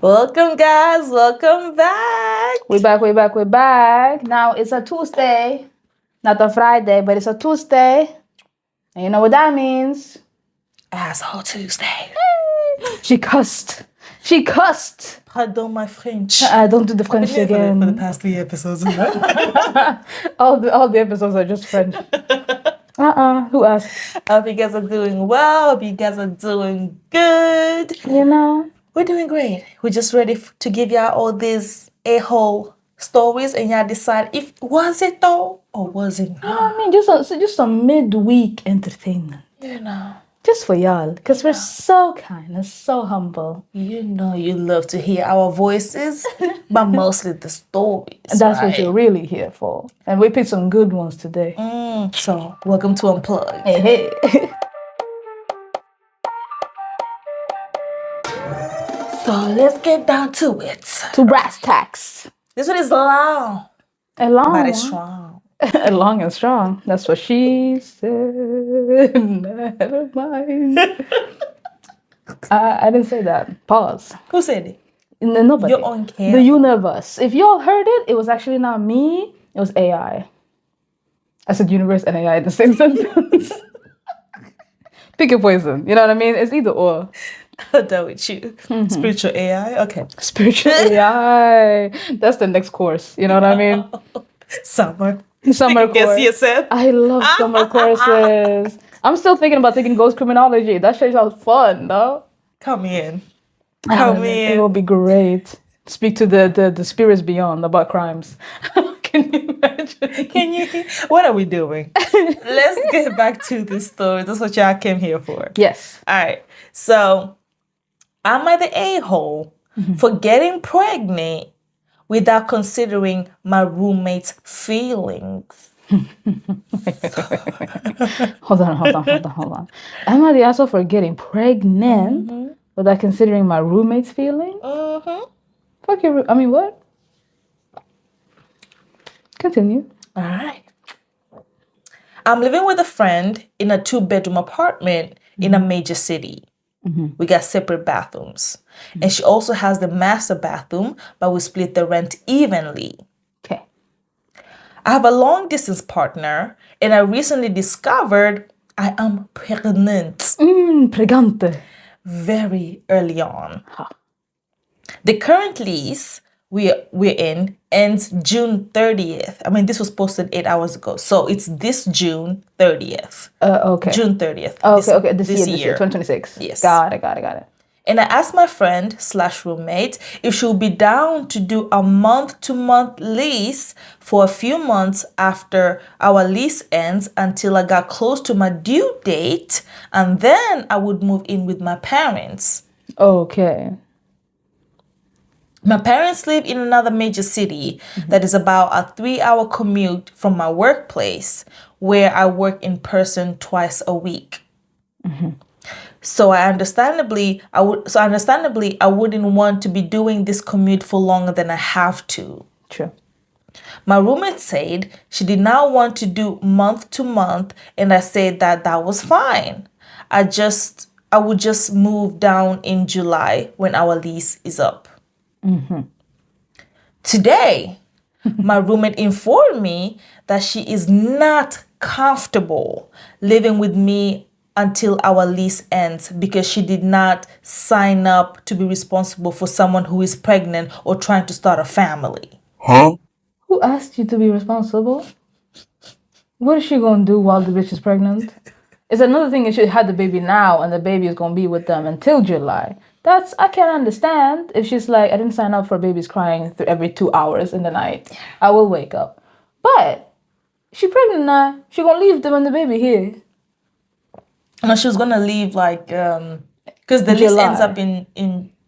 Welcome, guys. Welcome back. We're back. Now it's a Tuesday. Not a Friday, but it's a Tuesday. And you know what that means? Asshole Tuesday. She cussed. Pardon my French. Don't do the French For the again. past 3 episodes. all the episodes are just French. Who asked? I hope you guys are doing well. Hope you guys are doing good. You know? We're doing great. We're just ready to give y'all all these a-hole stories and y'all decide if was it though or was it not. I mean, just some midweek entertainment. You know. Just for y'all. Because we're so kind and so humble. You know you love to hear our voices, but mostly the stories. That's what you're really here for. And we picked some good ones today. So, welcome to Unplugged. Hey. So, let's get down to it. To brass tacks. This one is long, A long but it's one. strong. Long and strong. That's what she said. Never mind. I didn't say that. Pause. Who said it? Nobody. Your own camera. The universe. If y'all heard it, it was actually not me. It was AI. I said universe and AI in the same sentence. Pick your poison. You know what I mean? It's either or. I'm done with you. Spiritual AI? Okay. Spiritual AI. That's the next course. You know what I mean? Summer Summer Guess course. yourself. I love summer courses. I'm still thinking about taking ghost criminology. That shit sounds fun, though. Come in. It will be great. Speak to the spirits beyond about crimes. Can you imagine? Can you? What are we doing? Let's get back to this story. That's what y'all came here for. Yes. All right. So, am I the a-hole for getting pregnant without considering my roommate's feelings? Hold on. Am I the asshole for getting pregnant without considering my roommate's feeling? Fuck your. I mean, what? Continue. All right. I'm living with a friend in a 2-bedroom apartment in a major city. We got separate bathrooms. And she also has the master bathroom, but we split the rent evenly. Okay. I have a long distance partner, and I recently discovered I am pregnant Pregante. very early on. The current lease we're in ends June 30th. I mean, this was posted 8 hours ago. So it's this June 30th. Okay. June 30th. Okay. This year, 2026. Yes. Got it. And I asked my friend / roommate if she would be down to do a month-to-month lease for a few months after our lease ends until I got close to my due date, and then I would move in with my parents. Okay. My parents live in another major city that is about a 3-hour commute from my workplace, where I work in person twice a week. So understandably, I wouldn't want to be doing this commute for longer than I have to. True. My roommate said she did not want to do month to month, and I said that was fine. I would just move down in July when our lease is up. Today, my roommate informed me that she is not comfortable living with me until our lease ends because she did not sign up to be responsible for someone who is pregnant or trying to start a family. Who asked you to be responsible? What is she gonna do while the bitch is pregnant? It's another thing if she had the baby now and the baby is gonna be with them until July. I can't understand if she's like, I didn't sign up for babies crying every 2 hours in the night. I will wake up. But she pregnant now. She gonna leave them and the baby here. No, she was gonna leave like because the lease ends up in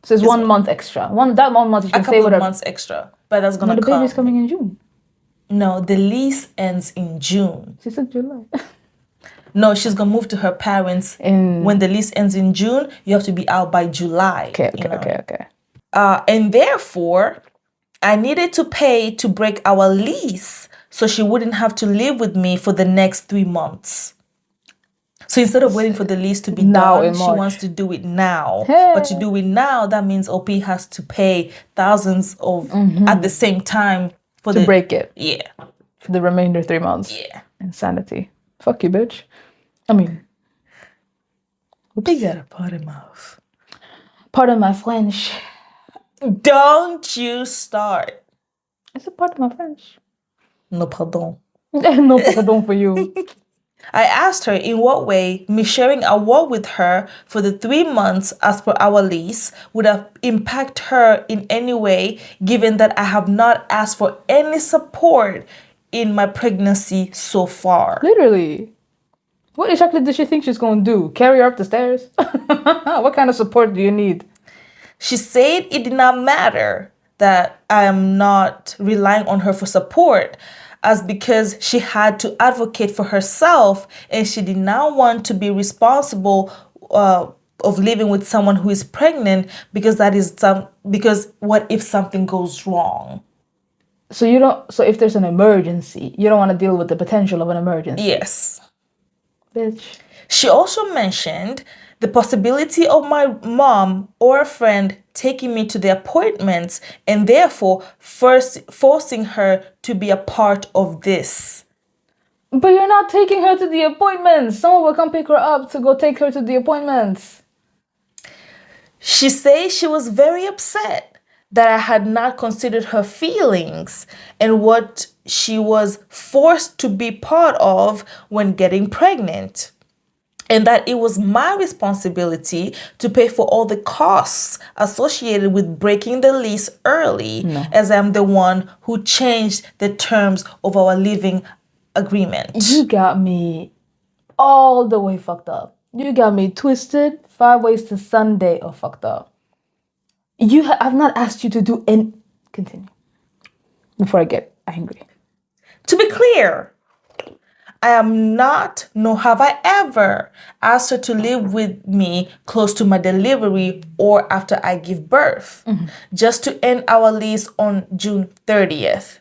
so it's 1 month extra. That 1 month you can stay with her. A couple of months extra, but that's gonna the come. baby's coming in June. No, the lease ends in June. She said July. No, she's gonna move to her parents. When the lease ends in June, you have to be out by July. Okay. And therefore, I needed to pay to break our lease so she wouldn't have to live with me for the next 3 months. So instead of waiting for the lease to be Now done, in she March. wants to do it now. Hey. But to do it now, that means OP has to pay thousands of at the same time for To break it Yeah. for the remainder 3 months. Yeah. Insanity. Fuck you, bitch. I mean, They got a potty mouth. pardon my French. Don't you start. It's a part of my French. No pardon. No pardon for you. I asked her in what way me sharing a wall with her for the 3 months as per our lease would have impact her in any way, given that I have not asked for any support in my pregnancy so far. Literally. What exactly does she think she's going to do? Carry her up the stairs? What kind of support do you need? She said it did not matter that I am not relying on her for support, as because she had to advocate for herself and she did not want to be responsible of living with someone who is pregnant, because because what if something goes wrong? So you don't. So if there's an emergency, you don't want to deal with the potential of an emergency. Yes. Bitch. She also mentioned the possibility of my mom or a friend taking me to the appointments and therefore first forcing her to be a part of this. But you're not taking her to the appointments. Someone will come pick her up to go take her to the appointments. She says she was very upset that I had not considered her feelings and what she was forced to be part of when getting pregnant, and that it was my responsibility to pay for all the costs associated with breaking the lease early, as I'm the one who changed the terms of our living agreement. You got me all the way fucked up. You got me twisted 5 ways to Sunday or fucked up. I've not asked you to do any. Continue. Before I get angry. To be clear, I am not, nor have I ever asked her to live with me close to my delivery or after I give birth, just to end our lease on June 30th,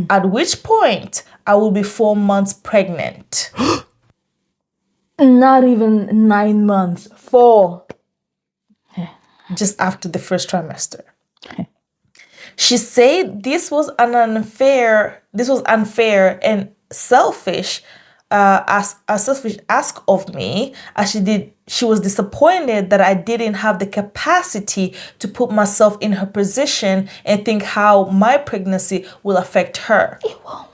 at which point I will be 4 months pregnant. Not even 9 months. 4. Just after the first trimester. She said this was unfair and selfish, a selfish ask of me, as she was disappointed that I didn't have the capacity to put myself in her position and think how my pregnancy will affect her. It won't.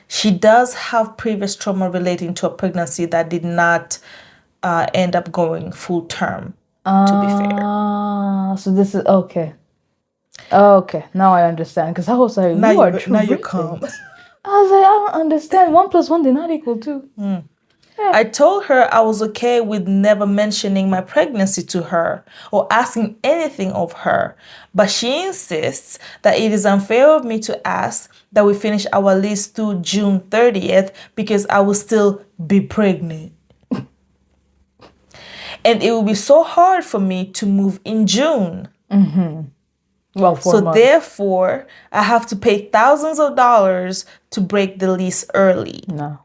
She does have previous trauma relating to a pregnancy that did not end up going full term, to be fair. So this is okay. Okay, now I understand. Because I was like, Now you're tripping. calm. I was like, I don't understand. 1 + 1 did not equal 2. I told her I was okay with never mentioning my pregnancy to her or asking anything of her, but she insists that it is unfair of me to ask that we finish our lease through June 30th because I will still be pregnant. And it will be so hard for me to move in June. Well, 4 So months. therefore, I have to pay thousands of dollars to break the lease early. No.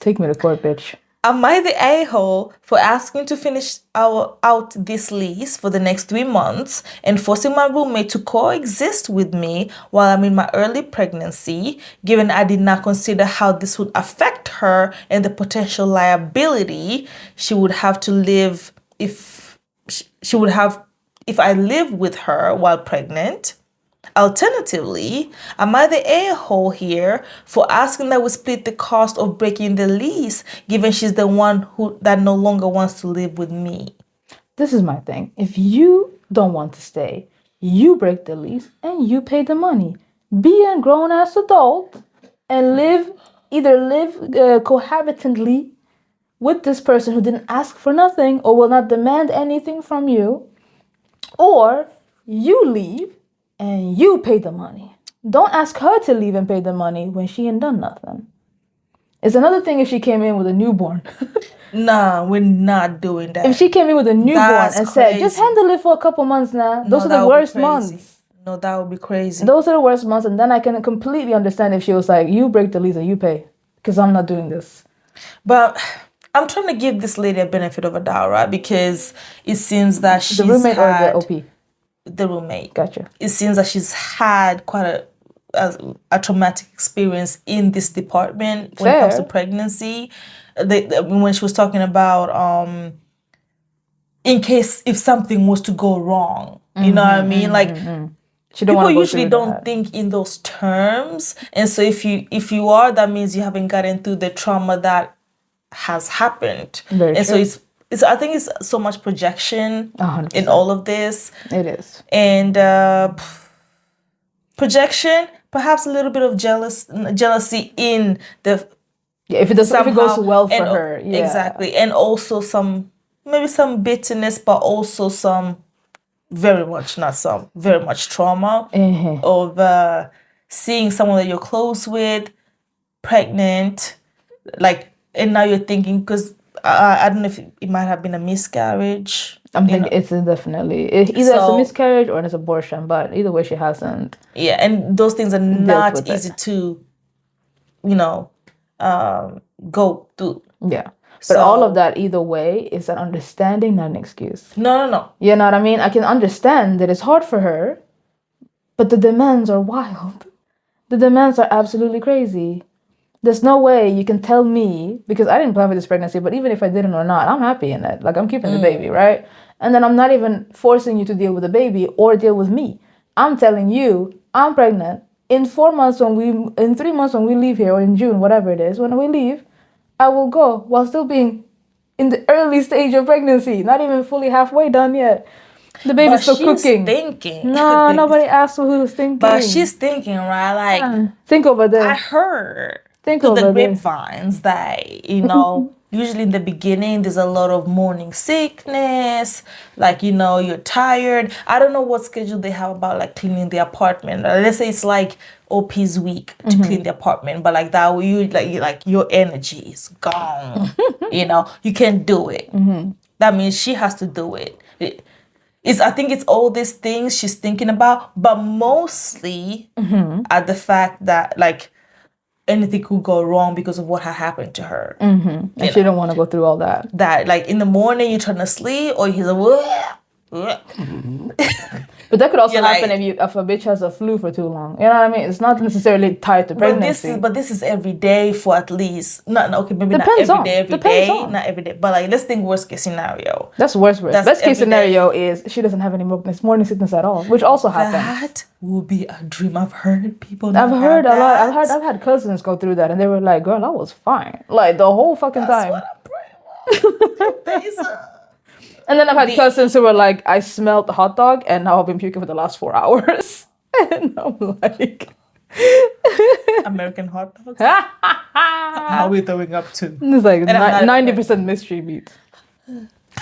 Take me to court, bitch. Am I the a-hole for asking to finish out this lease for the next 3 months and forcing my roommate to coexist with me while I'm in my early pregnancy, given I did not consider how this would affect her and the potential liability she would have to live if I live with her while pregnant? Alternatively, am I the a-hole here for asking that we split the cost of breaking the lease, given she's the one that no longer wants to live with me? This is my thing. If you don't want to stay, you break the lease and you pay the money. Be a grown-ass adult and either live cohabitantly with this person who didn't ask for nothing or will not demand anything from you, or you leave and you pay the money. Don't ask her to leave and pay the money when she ain't done nothing. It's another thing if she came in with a newborn. Nah, we're not doing that. If she came in with a newborn That's and said, just crazy. handle it for a couple months now. Those No, are that the would be worst crazy. months. No, that would be crazy. Those are the worst months. And then I can completely understand if she was like, you break the lease and you pay. Because I'm not doing this. But I'm trying to give this lady a benefit of a doubt, right? Because it seems that she's The roommate or the had OP? the roommate. Gotcha. It seems that she's had quite a traumatic experience in this department when it comes to Fair. pregnancy. When she was talking about in case if something was to go wrong, you know what I mean? Like She don't people want to go usually through don't that. think in those terms, and so if you are, that means you haven't gotten through the trauma that has happened. Very And so true. it's I think it's so much projection 100%. in all of this. It is. And projection, perhaps a little bit of jealousy in the Yeah, if it does, if it goes well for and her, yeah, exactly, and also maybe some bitterness, but also very much trauma of seeing someone that you're close with pregnant, like, and now you're thinking, because I don't know if it might have been a miscarriage. I'm thinking it's definitely either it's a miscarriage or it's abortion, but either way she hasn't. Yeah, and those things are not easy to, go through. Yeah. But all of that, either way, is an understanding, not an excuse. No. You know what I mean? I can understand that it's hard for her, but the demands are wild. The demands are absolutely crazy. There's no way you can tell me, because I didn't plan for this pregnancy, but even if I didn't or not, I'm happy in it. Like, I'm keeping the baby, right? And then I'm not even forcing you to deal with the baby or deal with me. I'm telling you, I'm pregnant. In 3 months when we leave here, or in June, whatever it is, when we leave, I will go while still being in the early stage of pregnancy, not even fully halfway done yet. The baby's still cooking. Thinking. No, nobody asked who's thinking. But she's thinking, right? Like, think over there. I heard think through over the there. grapevines that, usually in the beginning, there's a lot of morning sickness. Like, you're tired. I don't know what schedule they have about, like, cleaning the apartment. Let's say it's like OP's week to clean the apartment, but like that, like your energy is gone. You can't do it. That means she has to do it. I think it's all these things she's thinking about, but mostly at the fact that, like, anything could go wrong because of what had happened to her. And she don't want to go through all that. That, like, in the morning you're trying to sleep, or he's like, but that could also happen if a bitch has a flu for too long. You know what I mean? It's not necessarily tied to pregnancy. But this is every day for at least not every day, not every day. But, like, let's think worst case scenario. That's worst. Best case scenario is she doesn't have any morning sickness at all, which also happens. That will be a dream. I've heard people. I've heard a lot. I've had cousins go through that, and they were like, "Girl, I was fine, like the whole fucking time." That's what I'm praying for. And then I've had cousins who were like, I smelled the hot dog and now I've been puking for the last 4 hours. And I'm like... American hot dogs? How are we throwing up to? It's like 90% mystery meat.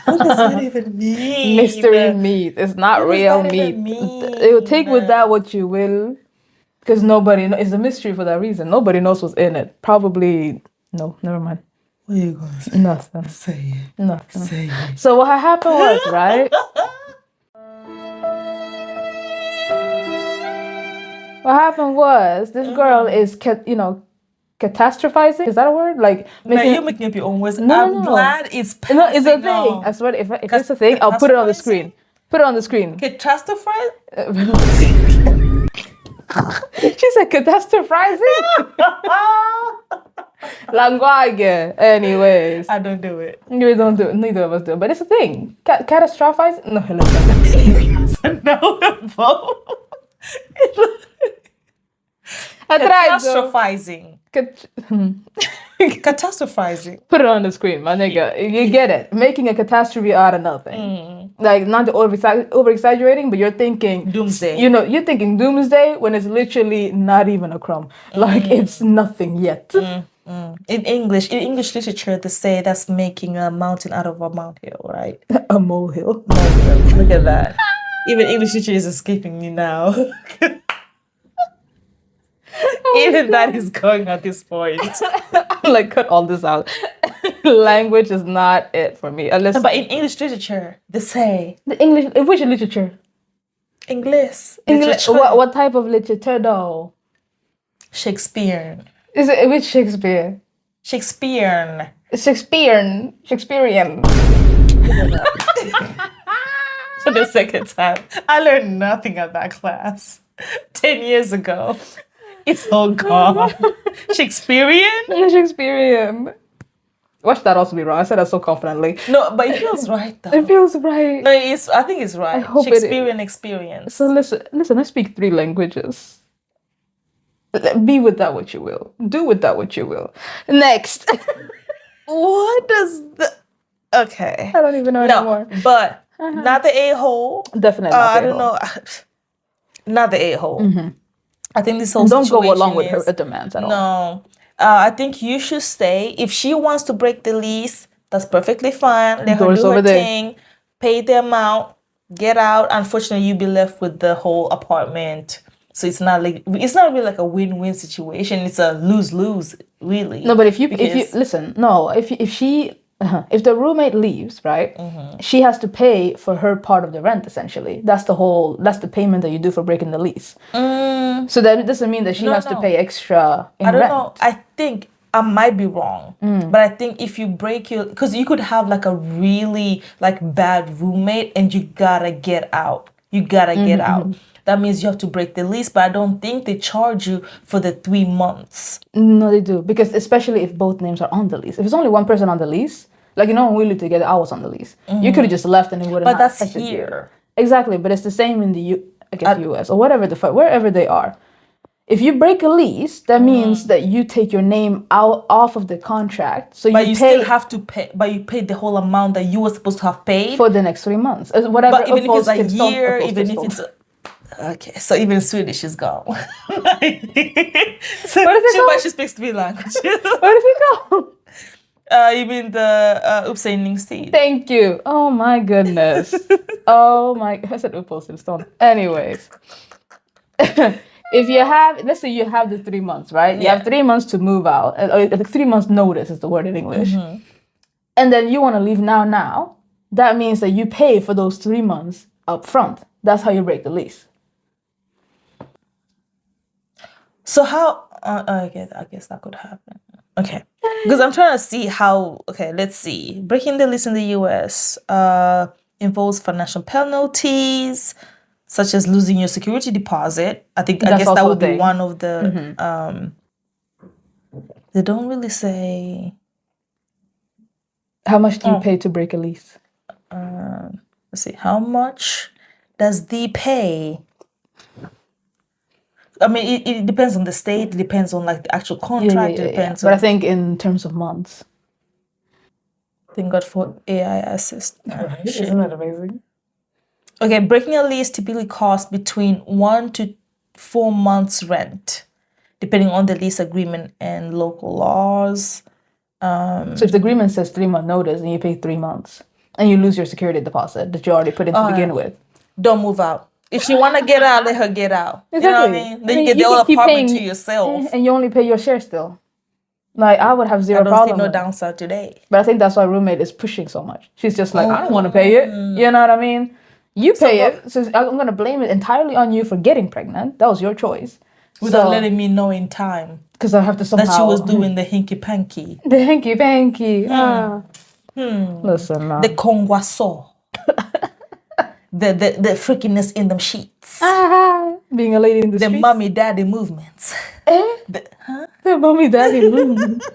What does that even mean? Mystery meat. It's not real meat. It will take with that what you will. Because nobody knows. It's a mystery for that reason. Nobody knows what's in it. Probably... No, never mind. What are you going to say? Nothing. Say it. Nothing. Say it. So what happened was, right? What happened was, this girl is, catastrophizing. Is that a word? Like, you're making up your own words. No, I'm glad it's passing. No, it's a thing. I swear, if it's a thing, I'll put it on the screen. Put it on the screen. Catastrophize? She said catastrophizing? Language. Anyways. I don't do it. You don't do it. Neither of us do it. But it's a thing. Catastrophize? No, hello. No, I tried. Catastrophizing. Catastrophizing. Put it on the screen, my nigga. You get it. Making a catastrophe out of nothing. Like, not over exaggerating, but you're thinking doomsday. You're thinking doomsday when it's literally not even a crumb. Like, it's nothing yet. In English literature, they say that's making a mountain out of a molehill, right? A molehill. Look at that. Even English literature is escaping me now. Even that is going at this point. I'm like, cut all this out. Language is not it for me. But in English literature, they say... Which literature? English. What type of literature, though? Shakespeare. Is it which Shakespeare? Shakespeare. Shakespearean. For the second time. I learned nothing at that class 10 years ago. It's all gone. Shakespearean? Shakespearean. Watch that also be wrong. I said that so confidently. No, but it feels right though. It feels right. No, I think it's right. hope it is. Shakespearean experience. So listen, I speak 3 languages. Be with that what you will. Do with that what you will. Next. What does the... Okay. I don't even know anymore. But not the a-hole. Definitely not I don't know. Not the a-hole. I think this whole Don't situation go along with is- her demands at all. No. I think you should stay. If she wants to break the lease, that's perfectly fine. Let her Doors do over her there. thing. Pay the amount. Get out. Unfortunately, you'll be left with the whole apartment. So it's not really like a win-win situation. It's a lose-lose, really. No, but if you listen, no, if the roommate leaves, right, she has to pay for her part of the rent essentially. That's the payment that you do for breaking the lease. So that doesn't mean that she has to pay extra in I don't rent. know. I think I might be wrong, but I think if you break your, because you could have like a really like bad roommate and you gotta get out. You gotta get out. That means you have to break the lease, but I don't think they charge you for the 3 months. No, they do, because especially if both names are on the lease. If it's only one person on the lease, like when we lived together, I was on the lease. You could have just left and it wouldn't. But that's affected here. You. Exactly, but it's the same in the US or whatever wherever they are. If you break a lease, that means that you take your name off of the contract. So But you pay still have to pay. But you paid the whole amount that you were supposed to have paid for the next 3 months. Whatever. But even if it's a year, even if it's okay, so even Swedish is gone. So Where does it go? But she speaks 3 languages. Where does it go? You mean the uppsägningstid? Thank you. Oh my goodness. Oh my, I said uppehållstillstånd. Anyways. If you have, let's say you have the 3 months, right? You have 3 months to move out. 3 months notice is the word in English. And then you want to leave now. That means that you pay for those 3 months up front. That's how you break the lease. So how, I guess that could happen. Okay. Because I'm trying to see how, okay, let's see. Breaking the lease in the US involves financial penalties, such as losing your security deposit. I guess that would be one of the, they don't really say. How much do you pay to break a lease? Let's see, how much does they pay? I mean, it depends on the state. It depends on like the actual contract. It depends. But I think in terms of months. Thank God for AI assist. Isn't that amazing? Okay, breaking a lease typically costs between 1 to 4 months rent, depending on the lease agreement and local laws. So if the agreement says 3 month notice and you pay 3 months and you lose your security deposit that you already put in to begin with. Don't move out. If she want to get out, let her get out. Exactly. You know what I mean? Then you get the whole apartment to yourself. And you only pay your share still. Like, I would have zero problem. I don't see no downside today. But I think that's why roommate is pushing so much. She's just like, I don't want to pay it. You know what I mean? You pay it. So I'm going to blame it entirely on you for getting pregnant. That was your choice. Without letting me know in time. Because I have to somehow... That she was doing the hinky-panky. The hinky-panky. Listen, man. The kongwaso. the freakiness in them sheets. Being a lady in the streets. The mommy-daddy movements. The mommy-daddy movements.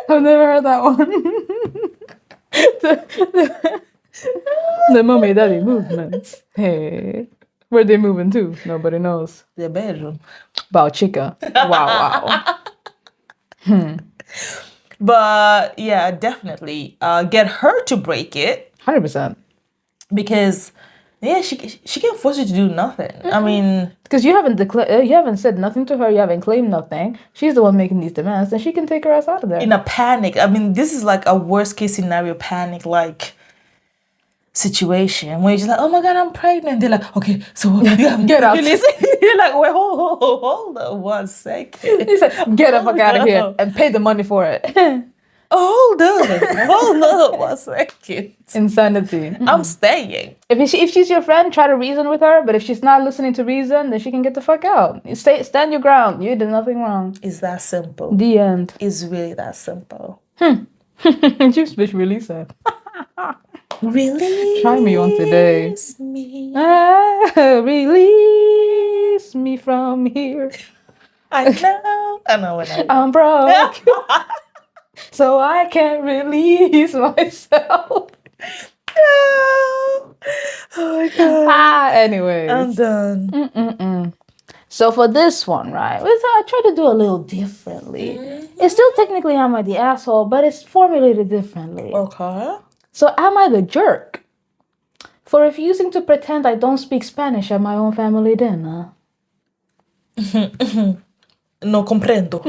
I've never heard that one. The mommy-daddy movements. Hey. Where they moving to? Nobody knows. The bedroom. Wow, chica. Wow. But yeah, definitely get her to break it. 100%. Because yeah, she can't force you to do nothing. I mean, because you haven't said nothing to her, you haven't claimed nothing. She's the one making these demands, and she can take her ass out of there. In a panic. I mean, this is like a worst case scenario panic like situation where you're just like, oh my God, I'm pregnant. They're like, okay, so you have to get out. You're like, wait, hold on 1 second. He said, get the fuck out of here and pay the money for it. Hold on 1 second. Insanity. I'm staying. If she's your friend, try to reason with her. But if she's not listening to reason, then she can get the fuck out. Stand your ground. You did nothing wrong. It's that simple. The end. It's really that simple. You speak really sad. Release Try me on today. me. Release me from here. I know when I. I'm broke, so I can't release myself. Oh my god. Anyways. I'm done. So for this one, right, I try to do a little differently. It's still technically am I the asshole, but it's formulated differently. Okay. So am I the jerk for refusing to pretend I don't speak Spanish at my own family dinner? No comprendo.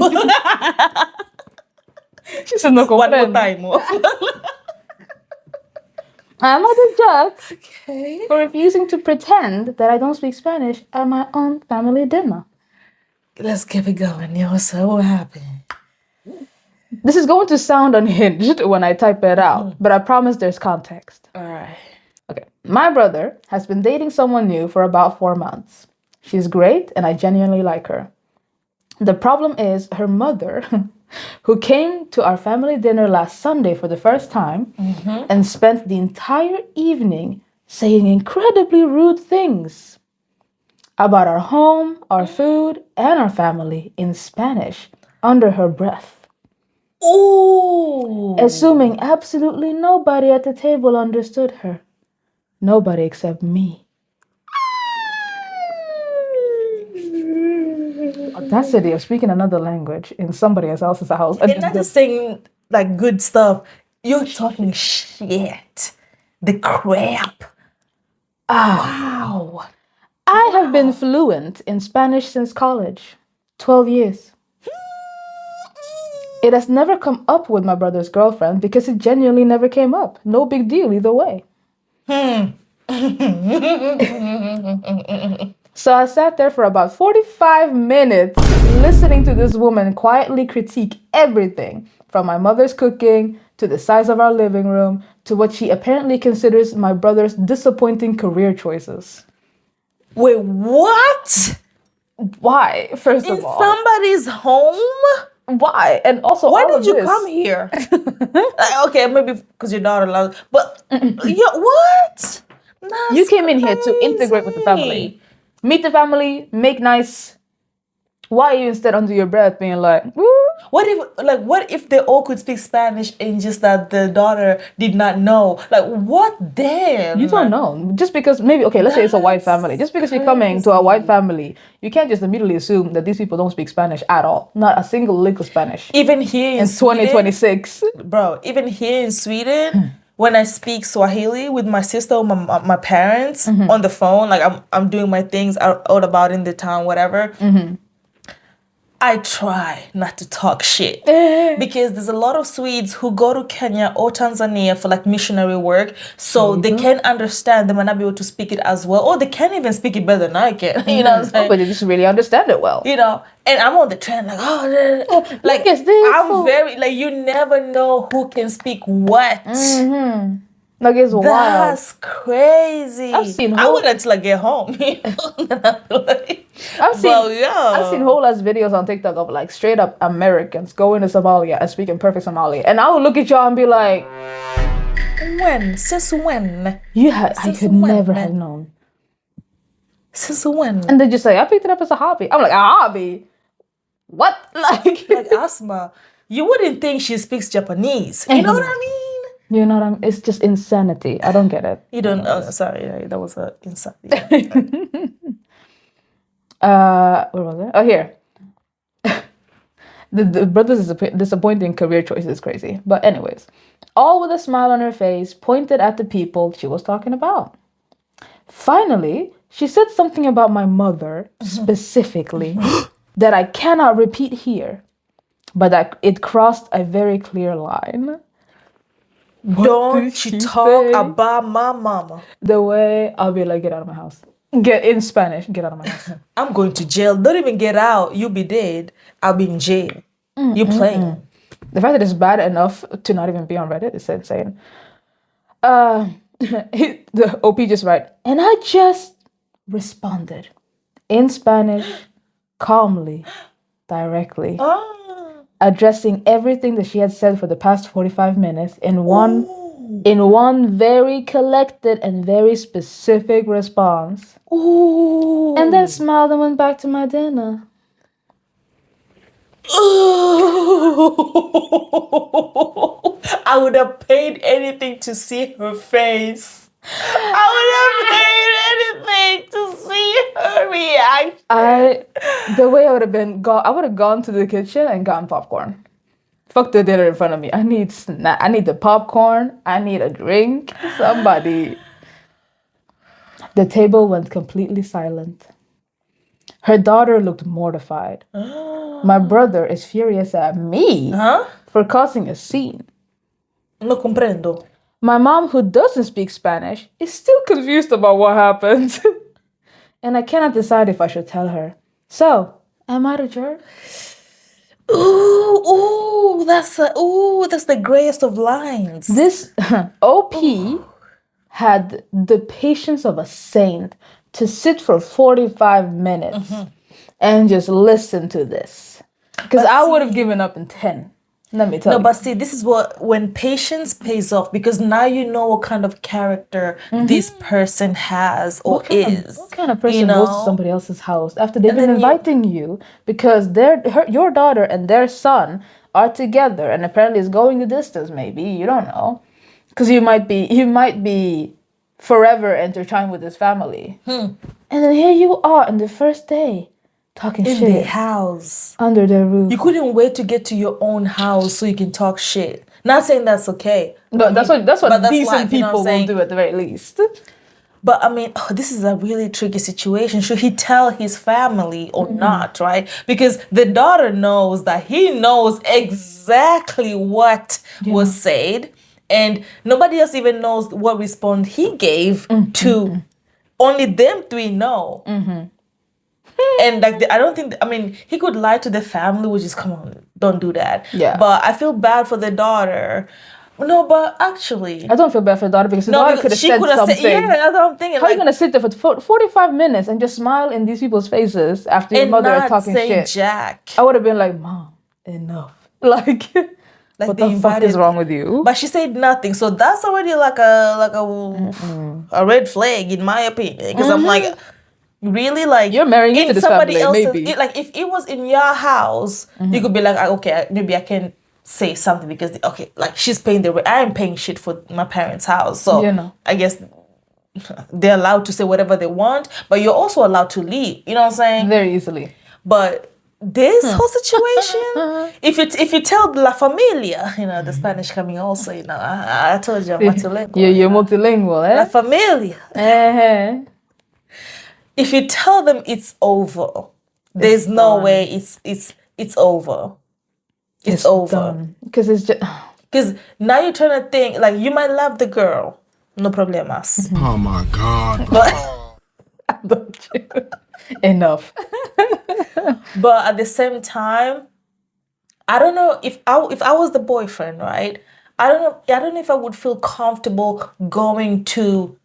She said no One more comprendo. time. Am I the jerk Okay. for refusing to pretend that I don't speak Spanish at my own family dinner? Let's keep it going, yo. So what happened? This is going to sound unhinged when I type it out, but I promise there's context. All right. Okay. My brother has been dating someone new for about 4 months. She's great and I genuinely like her. The problem is her mother, who came to our family dinner last Sunday for the first time and spent the entire evening saying incredibly rude things about our home, our food, and our family in Spanish under her breath. Ooh. Assuming absolutely nobody at the table understood her. Nobody except me. Audacity of speaking another language in somebody else's house. And not just saying like good stuff. You're talking shit. The crap. Wow. I have been fluent in Spanish since college. 12 years. It has never come up with my brother's girlfriend because it genuinely never came up. No big deal either way. So I sat there for about 45 minutes listening to this woman quietly critique everything from my mother's cooking to the size of our living room to what she apparently considers my brother's disappointing career choices. Wait, what? Why, first In of all? somebody's home? Why? And also, Why all did of you this- come here? Okay, maybe because your daughter loves. But yeah, what? That's You came in here to integrate with the family. crazy. Meet the family, make nice. Why are you instead under your breath being like, woo? What if they all could speak Spanish and just that the daughter did not know? Like what then? You don't know. Just because maybe, okay, let's say it's a white family. Just because you're coming to a white family, you can't just immediately assume that these people don't speak Spanish at all. Not a single lick of Spanish. Even here in 2026. Bro, even here in Sweden, when I speak Swahili with my sister or my parents on the phone, like I'm doing my things out about in the town, whatever. I try not to talk shit because there's a lot of Swedes who go to Kenya or Tanzania for like missionary work, so they can understand. They might not be able to speak it as well, or they can't even speak it better than I can. You know what I'm saying? But they just really understand it well. You know, and I'm on the trend like, like is this I'm for- very like you never know who can speak what. Like, it's wild. That's crazy. I've seen I whole- wait until I get home. You know? Then I'll be like, I've seen, well, yeah. I've seen whole ass videos on TikTok of like straight up Americans going to Somalia and speaking perfect Somali. And I would look at y'all and be like, Since when? I Since could when, never man? have known. Since when? And they just say, I picked it up as a hobby. I'm like, a hobby? What? Like Asma, you wouldn't think she speaks Japanese. You know what I mean? you know what I'm? It's just insanity. I don't get it. You don't. Sorry, that was a insanity. What was it? Oh, here. the brother's disappointing career choice is crazy. But anyways, all with a smile on her face, pointed at the people she was talking about. Finally, she said something about my mother specifically that I cannot repeat here, but that it crossed a very clear line. Don't did you she talk say? about my mama. The way I'll be like, get out of my house. Get in Spanish, get out of my house. I'm going to jail. Don't even get out. You'll be dead. I'll be in jail. You playing. The fact that it's bad enough to not even be on Reddit is insane. The OP just write, and I just responded in Spanish, calmly, directly. addressing everything that she had said for the past 45 minutes in one very collected and very specific response. Ooh. And then smiled and went back to my dinner. I would have paid anything to see her face. I would have paid anything to see her reaction. The way I would have I would have gone to the kitchen and gotten popcorn. Fuck the dinner in front of me. I need I need the popcorn. I need a drink. Somebody. The table went completely silent. Her daughter looked mortified. My brother is furious at me for causing a scene. No comprendo. My mom, who doesn't speak Spanish, is still confused about what happened. And I cannot decide if I should tell her. So, am I the jerk? That's the grayest of lines. This OP had the patience of a saint to sit for 45 minutes and just listen to this. Because I would have given up in 10. Let me tell you. No, but see, this is when patience pays off, because now you know what kind of character this person has or is. What kind of person goes to somebody else's house after they've been inviting you because your daughter and their son are together and apparently is going the distance, maybe, you don't know. Because you might be forever intertwined with this family. And then here you are on the first day talking shit. In their house. Under their roof. You couldn't wait to get to your own house so you can talk shit. Not saying that's okay. But that's what decent life, people will do at the very least. But I mean, this is a really tricky situation. Should he tell his family or not, right? Because the daughter knows that he knows exactly what was said. And nobody else even knows what response he gave to. Only them three know. And I don't think, he could lie to the family, which is, come on, don't do that. Yeah. But I feel bad for the daughter. No, but actually, I don't feel bad for the daughter because the daughter could have said something. Yeah, that's what I'm thinking. How are you going to sit there for 45 minutes and just smile in these people's faces after your mother is talking shit? Jack. I would have been like, Mom, enough. Like what the fuck is wrong with you? But she said nothing, so that's already like a red flag in my opinion. Because I'm like, really, like you're marrying into this family, maybe. Like if it was in your house, you could be like, okay, maybe I can say something because like she's paying the rent. I am paying shit for my parents' house, so I guess they're allowed to say whatever they want, but you're also allowed to leave. You know what I'm saying? Very easily. But this whole situation, if you tell La Familia, the Spanish coming also, I told you I'm multilingual. You're multilingual, eh? La Familia. If you tell them it's over, there's no way it's over. It's over. Because it's just... Because now you're trying to think, like, you might love the girl. No problemas. Oh, my God. But enough. But at the same time, I don't know if I was the boyfriend, right? I don't know if I would feel comfortable going to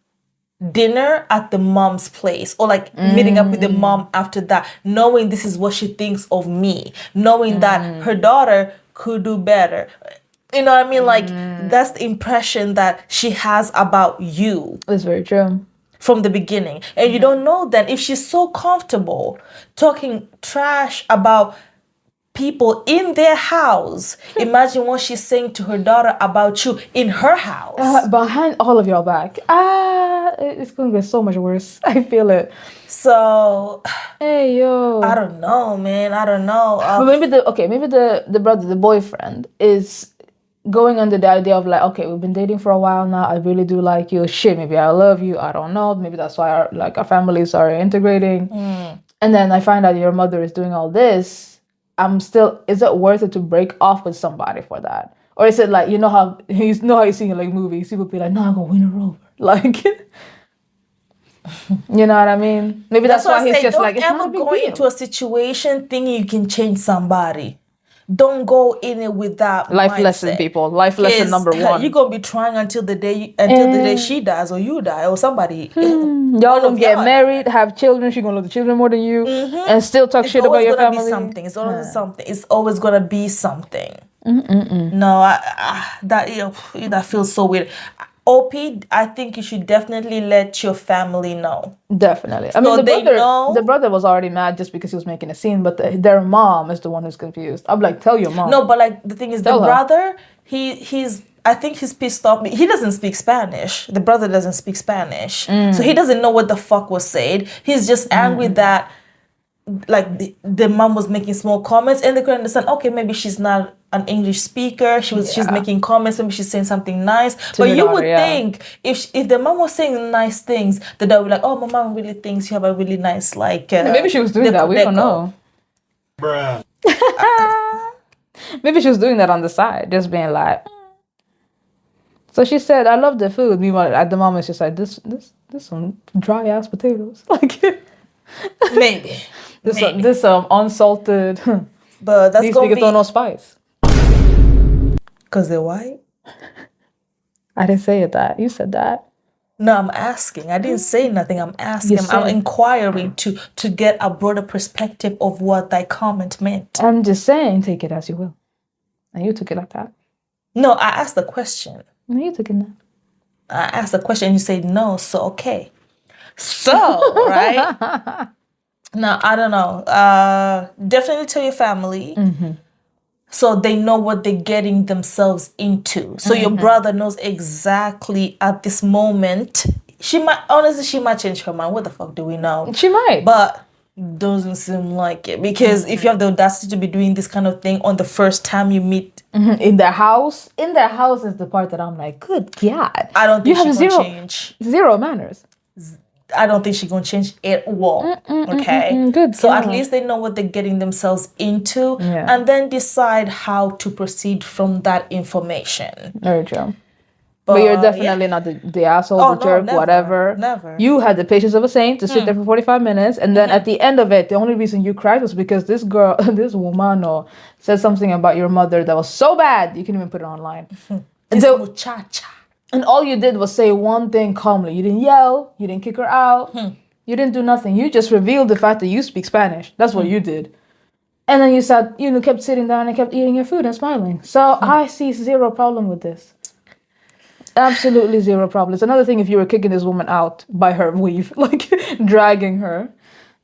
dinner at the mom's place or like meeting up with the mom after that, knowing this is what she thinks of me, knowing that her daughter could do better. You know what I mean? Like that's the impression that she has about you. That's very true. From the beginning. And you don't know that if she's so comfortable talking trash about people in their house, imagine what she's saying to her daughter about you in her house. Behind all of y'all back. It's going to get so much worse. I feel it. So, hey, yo. I don't know, man. I don't know. But maybe the brother, the boyfriend, is going under the idea of like, okay, we've been dating for a while now. I really do like you. Shit, maybe I love you. I don't know. Maybe that's why our families are integrating. And then I find out your mother is doing all this. Is it worth it to break off with somebody for that? Or is it like, you know how you see in like movies, people be like, no, I'm gonna win her over. Like, you know what I mean? Maybe that's why he's just like, it's not a big going deal. into a situation thinking you can change somebody. don't go in it with that Life mindset. lesson, people. Life lesson number 1. You're gonna be trying until the day she dies or you die or somebody. Y'all one gonna of get y'all married, have children. She gonna love the children more than you, and still talk shit about your family. Be something. It's always something. It's always gonna be something. No, that feels so weird. OP, I think you should definitely let your family know. Definitely. I So mean, they know. the brother was already mad just because he was making a scene, but their mom is the one who's confused. I'm like, tell your mom. No, but like the thing is, Tell the her. brother, he's. I think he's pissed off. He doesn't speak Spanish. The brother doesn't speak Spanish, so he doesn't know what the fuck was said. He's just angry that, like, the mom was making small comments, and they could understand. Okay, maybe she's not an English speaker. She's making comments. Maybe she's saying something nice. But you would think if the mom was saying nice things, that they would be like, oh, my mom really thinks you have a really nice like. Maybe she was doing that. We don't know. Bruh. Maybe she was doing that on the side, just being like. So she said, "I love the food." Meanwhile, at the moment, it's just like this some dry ass potatoes, like Maybe this unsalted. But that's these gonna niggas be don't know spice. because they're white. I didn't say it that. You said that. No, I'm asking. I didn't say nothing. I'm asking. I'm inquiring to get a broader perspective of what that comment meant. I'm just saying, take it as you will. And you took it like that. No, I asked the question. No, you took it that. I asked the question and you said no, so okay. So, right? Now, I don't know. Definitely tell your family. So they know what they're getting themselves into. So your brother knows exactly at this moment. She might change her mind. What the fuck do we know? She might. But doesn't seem like it. Because if you have the audacity to be doing this kind of thing on the first time you meet. In their house is the part that I'm like, good God. I don't think she's gonna change. Zero manners. I don't think she's gonna change at all. Okay. Good. So at least they know what they're getting themselves into, and then decide how to proceed from that information. Very true. But you're definitely not the asshole, the jerk, never, whatever. Never. You had the patience of a saint to sit there for 45 minutes, and then at the end of it, the only reason you cried was because this woman, said something about your mother that was so bad you couldn't even put it online. Muchacha. And all you did was say one thing calmly. You didn't yell. You didn't kick her out. You didn't do nothing. You just revealed the fact that you speak Spanish. That's what you did. And then you said, kept sitting down and kept eating your food and smiling. So I see zero problem with this. Absolutely zero problem. It's another thing if you were kicking this woman out by her weave, like dragging her.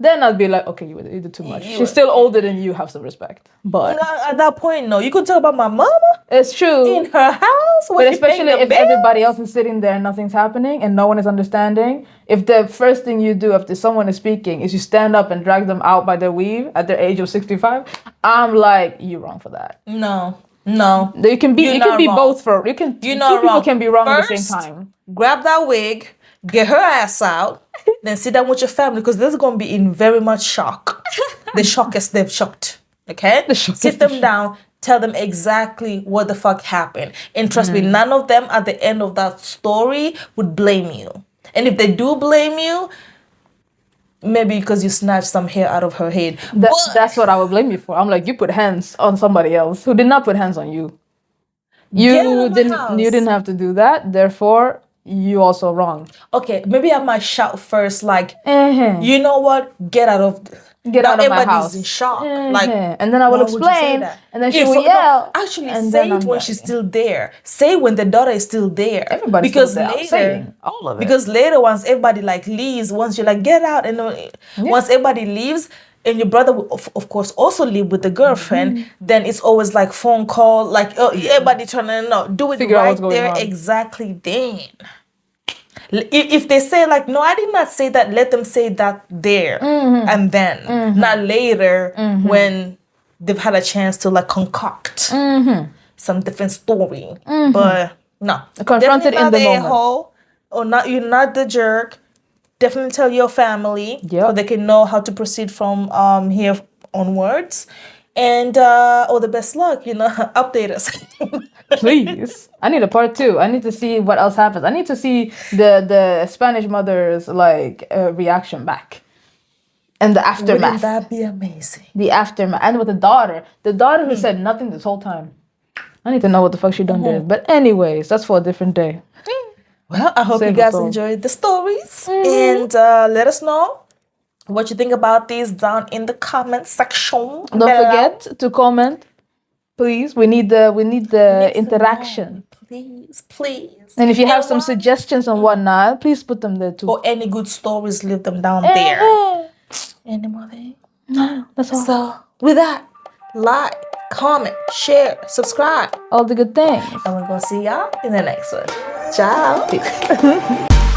Then I'd be like, okay, you did too much. She's still older than you, have some respect. But at that point, no. You could talk about my mama. It's true. In her house. But especially if everybody else is sitting there and nothing's happening and no one is understanding. If the first thing you do after someone is speaking is you stand up and drag them out by their weave at their age of 65, I'm like, you're wrong for that. No. You can be both for two people can be wrong at the same time. Grab that wig, get her ass out, then sit down with your family because they're going to be in very much shock. The shockest they've shocked. Okay? Sit them down, tell them exactly what the fuck happened. And trust me, none of them at the end of that story would blame you. And if they do blame you, maybe because you snatched some hair out of her head. That's what I would blame you for. I'm like, you put hands on somebody else who did not put hands on you. You didn't have to do that. Therefore, you also wrong. Okay, maybe I might shout first, like, you know what? Get out of my house. Everybody's in shock. Like, and then I will explain, and then she will yell. No, actually, say it when she's still there. Say when the daughter is still there. Everybody's because still there. later, all of it. Because later, once everybody like leaves, once you're like get out, and once everybody leaves. And your brother will, of course, also live with the girlfriend. Then it's always like phone call, like everybody trying to do it figure right out what's there, going on. Exactly. Then, if they say like, no, I did not say that. Let them say that there and then, not later when they've had a chance to like concoct some different story. But no, confronted in the moment. A-hole, or not. You're not the jerk. Definitely tell your family so they can know how to proceed from here onwards. And all the best luck, update us. Please. I need a part 2. I need to see what else happens. I need to see the Spanish mother's reaction back. And the aftermath. Wouldn't that be amazing? The aftermath. And with the daughter who said nothing this whole time. I need to know what the fuck she done did. But anyways, that's for a different day. Well, I hope Save you guys us all. enjoyed the stories. And let us know what you think about these down in the comment section. Don't forget to comment, please. We need the interaction. Please. And if you have some suggestions and whatnot, please put them there too. Or any good stories, leave them down there. Any more things? No, that's all. So, with that, like, comment, share, subscribe. All the good things. And we're going to see y'all in the next one. Ciao. Peace.